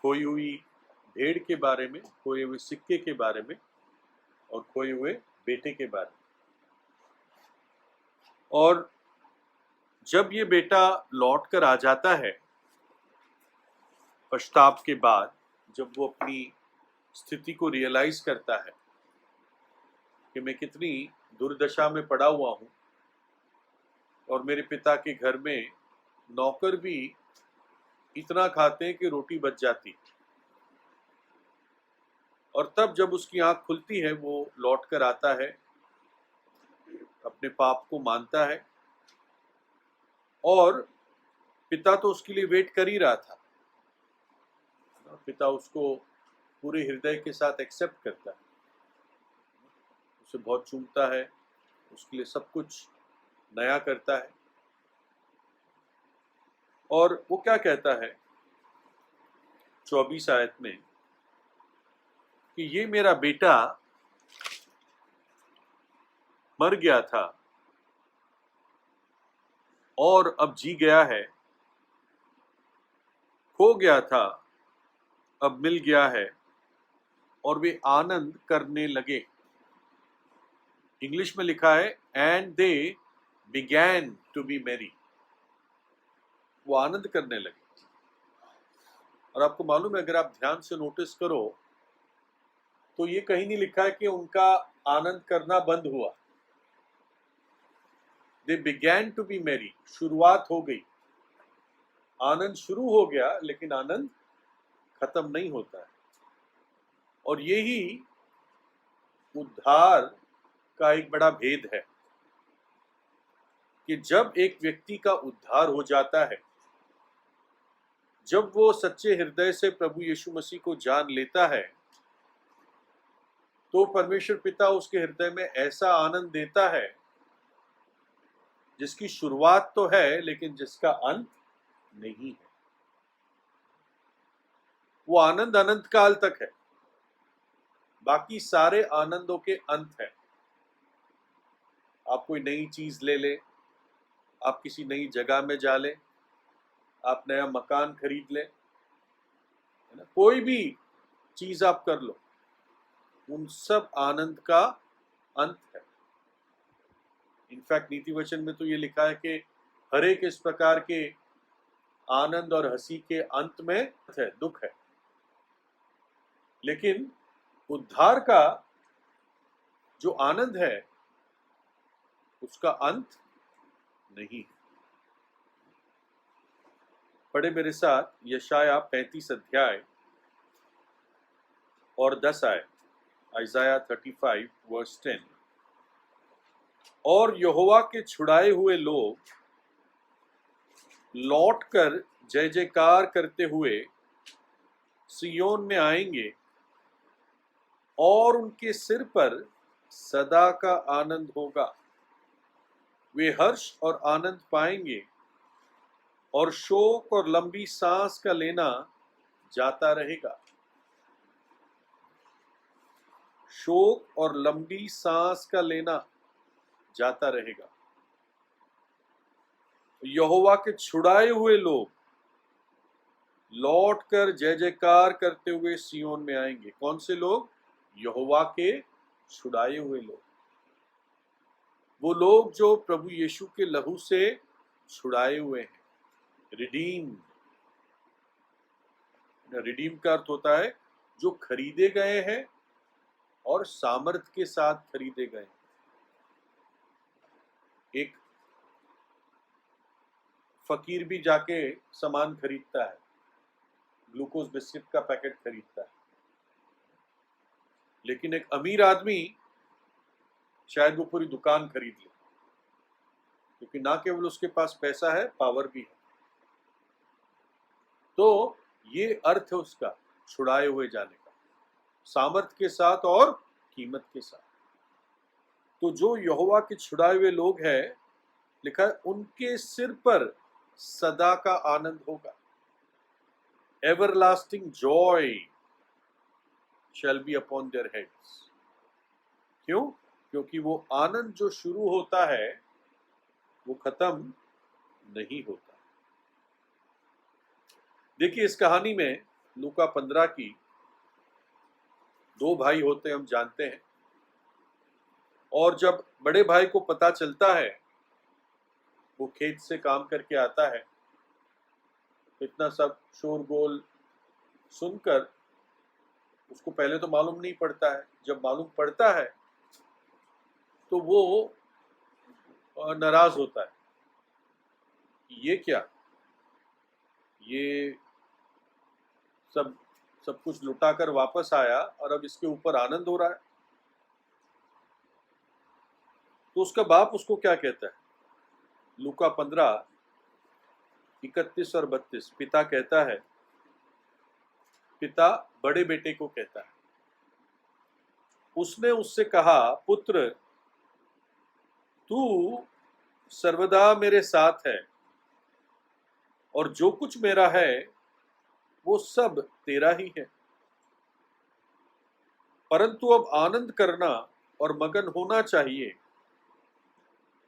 खोई हुई भेड़ के बारे में, खोए हुए सिक्के के बारे में और खोए हुए बेटे के बारे में। और जब ये बेटा लौट कर आ जाता है पश्चाताप के बाद, जब वो अपनी स्थिति को रियलाइज करता है कि मैं कितनी दुर्दशा में पड़ा हुआ हूँ और मेरे पिता के घर में नौकर भी इतना खाते हैं कि रोटी बच जाती, और तब जब उसकी आंख खुलती है वो लौट कर आता है, अपने पाप को मानता है, और पिता तो उसके लिए वेट कर ही रहा था। पिता उसको पूरे हृदय के साथ एक्सेप्ट करता है, उसे बहुत चूमता है, उसके लिए सब कुछ नया करता है। और वो क्या कहता है 24 आयत में कि ये मेरा बेटा मर गया था और अब जी गया है, खो गया था अब मिल गया है, और वे आनंद करने लगे। इंग्लिश में लिखा है and they began to be merry, वो आनंद करने लगे। और आपको मालूम है, अगर आप ध्यान से नोटिस करो तो ये कहीं नहीं लिखा है कि उनका आनंद करना बंद हुआ। They began to be merry, शुरुआत हो गई, आनंद शुरू हो गया, लेकिन आनंद खत्म नहीं होता है। और यही उद्धार का एक बड़ा भेद है कि जब एक व्यक्ति का उद्धार हो जाता है, जब वो सच्चे हृदय से प्रभु यीशु मसीह को जान लेता है, तो परमेश्वर पिता उसके हृदय में ऐसा आनंद देता है जिसकी शुरुआत तो है लेकिन जिसका अंत नहीं है। वो आनंद अनंत काल तक है, बाकी सारे आनंदों के अंत है। आप कोई नई चीज ले ले, आप किसी नई जगह में जा ले, आप नया मकान खरीद ले, है ना, कोई भी चीज आप कर लो, उन सब आनंद का अंत है। इनफैक्ट नीति वचन में तो ये लिखा है कि हर एक इस प्रकार के आनंद और हंसी के अंत में है, दुख है। लेकिन उद्धार का जो आनंद है उसका अंत नहीं है। पढ़े मेरे साथ यशाया 35 अध्याय और 10 आयत, आइजाया 35 वर्स 10। और यहोवा के छुड़ाए हुए लोग लौटकर जय जयकार करते हुए सियोन में आएंगे, और उनके सिर पर सदा का आनंद होगा। वे हर्ष और आनंद पाएंगे और शोक और लंबी सांस का लेना जाता रहेगा। शोक और लंबी सांस का लेना जाता रहेगा। यहोवा के छुड़ाए हुए लोग लौटकर जय जयकार करते हुए सियोन में आएंगे। कौन से लोग? यहोवा के छुड़ाए हुए लोग, वो लोग जो प्रभु यीशु के लहू से छुड़ाए हुए हैं, रिडीम। रिडीम का अर्थ होता है जो खरीदे गए हैं और सामर्थ के साथ खरीदे गए। एक फकीर भी जाके सामान खरीदता है, ग्लूकोज बिस्किट का पैकेट खरीदता है, लेकिन एक अमीर आदमी शायद वो पूरी दुकान खरीद ले, क्योंकि ना केवल उसके पास पैसा है, पावर भी है। तो ये अर्थ है उसका छुड़ाए हुए जाने का, सामर्थ के साथ और कीमत के साथ। तो जो यहोवा के छुड़ाए हुए लोग हैं, लिखा है उनके सिर पर सदा का आनंद होगा। Everlasting Joy shall be upon their heads. क्यों? क्योंकि वो आनंद जो शुरू होता है वो खत्म नहीं होता। देखिए, इस कहानी में लूका 15 की, दो भाई होते हम जानते हैं, और जब बड़े भाई को पता चलता है, वो खेत से काम करके आता है, इतना सब शोरगोल सुनकर उसको पहले तो मालूम नहीं पड़ता है। जब मालूम पड़ता है तो वो नाराज होता है। ये क्या, ये सब सब कुछ लुटाकर वापस आया और अब इसके ऊपर आनंद हो रहा है। तो उसका बाप उसको क्या कहता है? लूका 15 31 और 32 पिता कहता है, पिता बड़े बेटे को कहता है, उसने उससे कहा, पुत्र, तू सर्वदा मेरे साथ है और जो कुछ मेरा है वो सब तेरा ही है, परंतु अब आनंद करना और मगन होना चाहिए,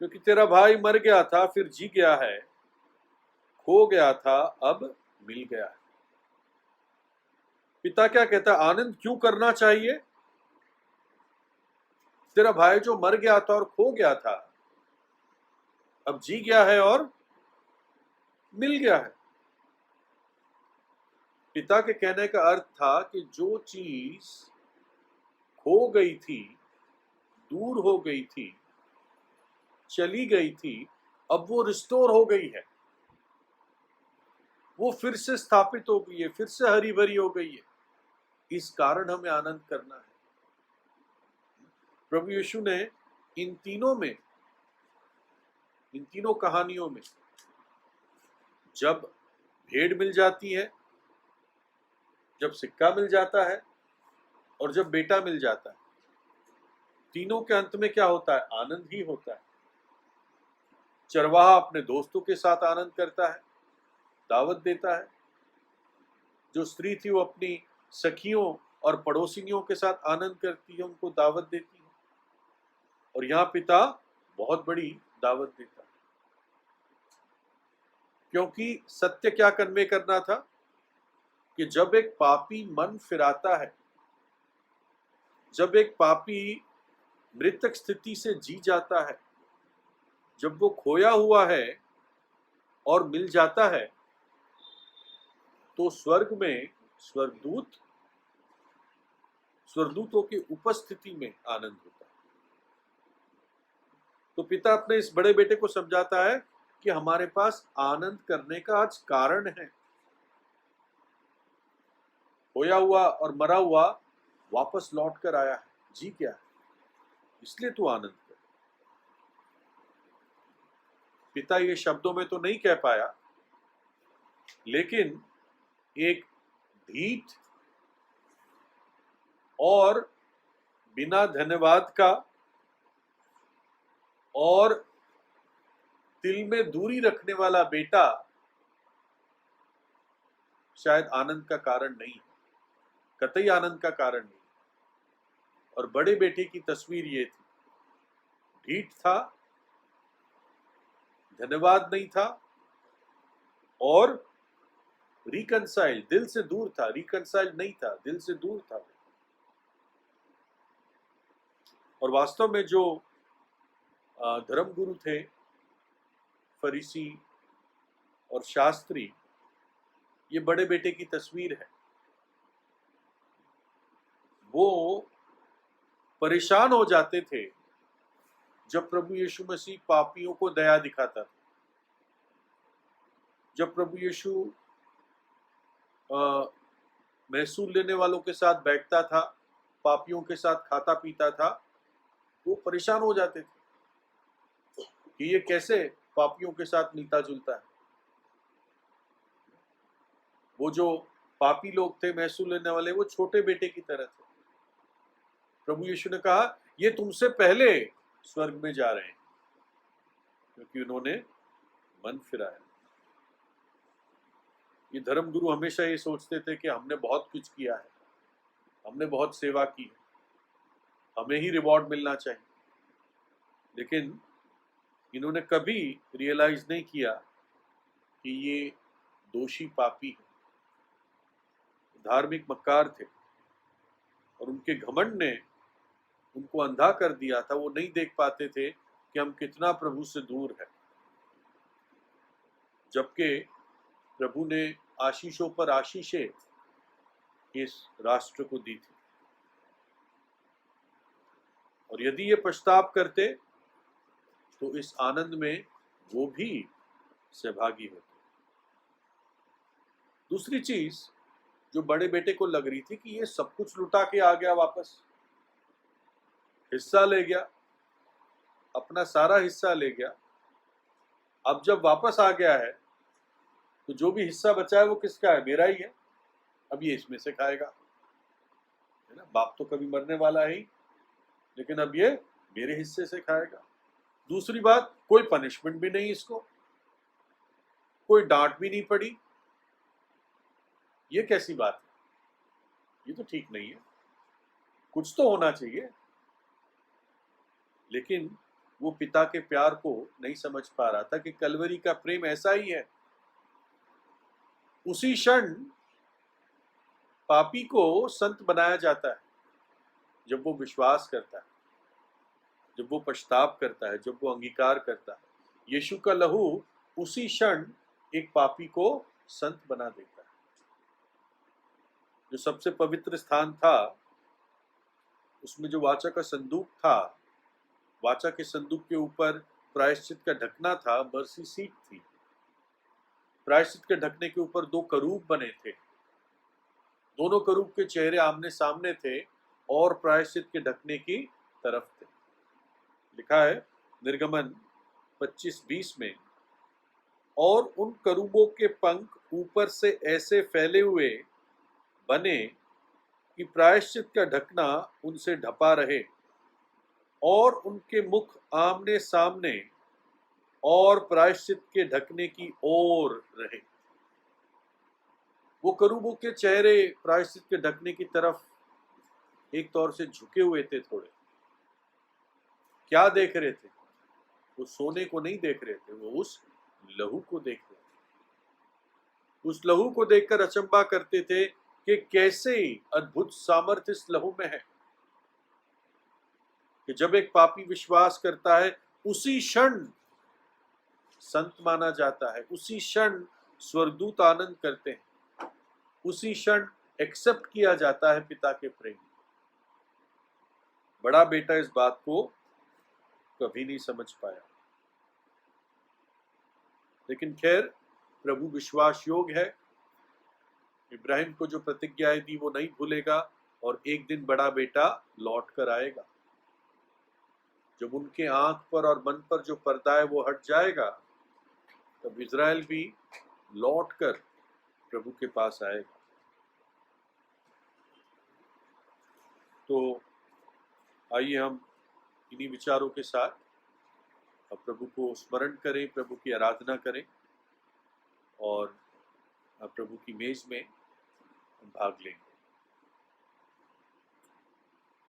क्योंकि तेरा भाई मर गया था फिर जी गया है, खो गया था अब मिल गया है। पिता क्या कहता है? आनंद क्यों करना चाहिए? तेरा भाई जो मर गया था और खो गया था, अब जी गया है और मिल गया है। पिता के कहने का अर्थ था कि जो चीज खो गई थी, दूर हो गई थी, चली गई थी, अब वो रिस्टोर हो गई है, वो फिर से स्थापित हो गई है, फिर से हरी भरी हो गई है। इस कारण हमें आनंद करना है। प्रभु यीशु ने इन तीनों कहानियों में, जब भेड़ मिल जाती है, जब सिक्का मिल जाता है और जब बेटा मिल जाता है, तीनों के अंत में क्या होता है? आनंद ही होता है। चरवाहा अपने दोस्तों के साथ आनंद करता है, दावत देता है। जो स्त्री थी वो अपनी सखियों और पड़ोसिनियों के साथ आनंद करती है, उनको दावत देती है। और यहाँ पिता बहुत बड़ी दावत देता है, क्योंकि सत्य क्या कन्वे करना था कि जब एक पापी मन फिराता है, जब एक पापी मृतक स्थिति से जी जाता है, जब वो खोया हुआ है और मिल जाता है, तो स्वर्ग में स्वर्गदूतों की उपस्थिति में आनंद होता है। तो पिता अपने इस बड़े बेटे को समझाता है कि हमारे पास आनंद करने का आज कारण है। खोया हुआ और मरा हुआ वापस लौट कर आया है, जी क्या है, इसलिए तू आनंद कर। पिता ये शब्दों में तो नहीं कह पाया, लेकिन एक ढीठ और बिना धन्यवाद का और दिल में दूरी रखने वाला बेटा शायद आनंद का कारण नहीं, कतई आनंद का कारण नहीं। और बड़े बेटे की तस्वीर ये थी, ढीठ था, धन्यवाद नहीं था, और रिकंसाइल, दिल से दूर था। रिकंसाइल नहीं था, दिल से दूर था। और वास्तव में जो धर्मगुरु थे, फरीसी और शास्त्री, ये बड़े बेटे की तस्वीर है। वो परेशान हो जाते थे जब प्रभु यीशु मसीह पापियों को दया दिखाता था, जब प्रभु यीशु महसूल लेने वालों के साथ बैठता था, पापियों के साथ खाता पीता था। वो परेशान हो जाते थे कि ये कैसे पापियों के साथ मिलता जुलता है। वो जो पापी लोग थे, महसूल लेने वाले, वो छोटे बेटे की तरह थे। प्रभु यीशु ने कहा, ये तुमसे पहले स्वर्ग में जा रहे हैं, क्योंकि उन्होंने मन फिराया। ये धर्मगुरु हमेशा ये सोचते थे कि हमने बहुत कुछ किया है, हमने बहुत सेवा की है, हमें ही रिवॉर्ड मिलना चाहिए। लेकिन इन्होंने कभी रियलाइज नहीं किया कि ये दोषी पापी है, धार्मिक मक्कार थे और उनके घमंड ने उनको अंधा कर दिया था। वो नहीं देख पाते थे कि हम कितना प्रभु से दूर है, जबकि प्रभु ने आशीषों पर आशीषें इस राष्ट्र को दी थी। और यदि ये पश्चाताप करते तो इस आनंद में वो भी सहभागी होते। दूसरी चीज जो बड़े बेटे को लग रही थी कि ये सब कुछ लुटा के आ गया, वापस हिस्सा ले गया, अपना सारा हिस्सा ले गया। अब जब वापस आ गया है तो जो भी हिस्सा बचा है वो किसका है? मेरा ही है। अब ये इसमें से खाएगा, है ना। बाप तो कभी मरने वाला है ही, लेकिन अब ये मेरे हिस्से से खाएगा। दूसरी बात, कोई पनिशमेंट भी नहीं इसको, कोई डांट भी नहीं पड़ी। ये कैसी बात है? ये तो ठीक नहीं है, कुछ तो होना चाहिए। लेकिन वो पिता के प्यार को नहीं समझ पा रहा था कि कलवरी का प्रेम ऐसा ही है। उसी क्षण पापी को संत बनाया जाता है जब वो विश्वास करता है, जब वो पश्चाताप करता है, जब वो अंगीकार करता है। यीशु का लहू उसी क्षण एक पापी को संत बना देता है। जो सबसे पवित्र स्थान था, उसमें जो वाचा का संदूक था, वाचा के संदूक के ऊपर प्रायश्चित का ढकना था, मर्सी सीट थी। प्रायश्चित के ढकने के ऊपर दो करूब बने थे, दोनों करूब के चेहरे आमने सामने थे और प्रायश्चित के ढकने की तरफ थे। लिखा है निर्गमन 25:20 में, और उन करूबों के पंख ऊपर से ऐसे फैले हुए बने कि प्रायश्चित का ढकना उनसे ढपा रहे और उनके मुख आमने सामने और प्रायश्चित के ढकने की ओर रहे। वो करूबों के चेहरे प्रायश्चित के ढकने की तरफ एक तौर से झुके हुए थे थोड़े। क्या देख रहे थे? वो सोने को नहीं देख रहे थे, वो उस लहू को देख रहे थे। उस लहू को देखकर अचंभा करते थे कि कैसे अद्भुत सामर्थ्य इस लहू में है, कि जब एक पापी विश्वास करता है उसी क्षण संत माना जाता है, उसी क्षण स्वर्गदूत आनंद करते हैं, उसी क्षण एक्सेप्ट किया जाता है पिता के प्रेम। बड़ा बेटा इस बात को कभी नहीं समझ पाया, लेकिन खैर प्रभु विश्वास योग्य है। इब्राहिम को जो प्रतिज्ञाएं दी वो नहीं भूलेगा, और एक दिन बड़ा बेटा लौट कर आएगा। जब उनके आंख पर और मन पर जो पर्दा है वो हट जाएगा, तब इज़राइल भी लौट कर प्रभु के पास आएगा। तो आइए हम इन्हीं विचारों के साथ अब प्रभु को स्मरण करें, प्रभु की आराधना करें और प्रभु की मेज में भाग लें।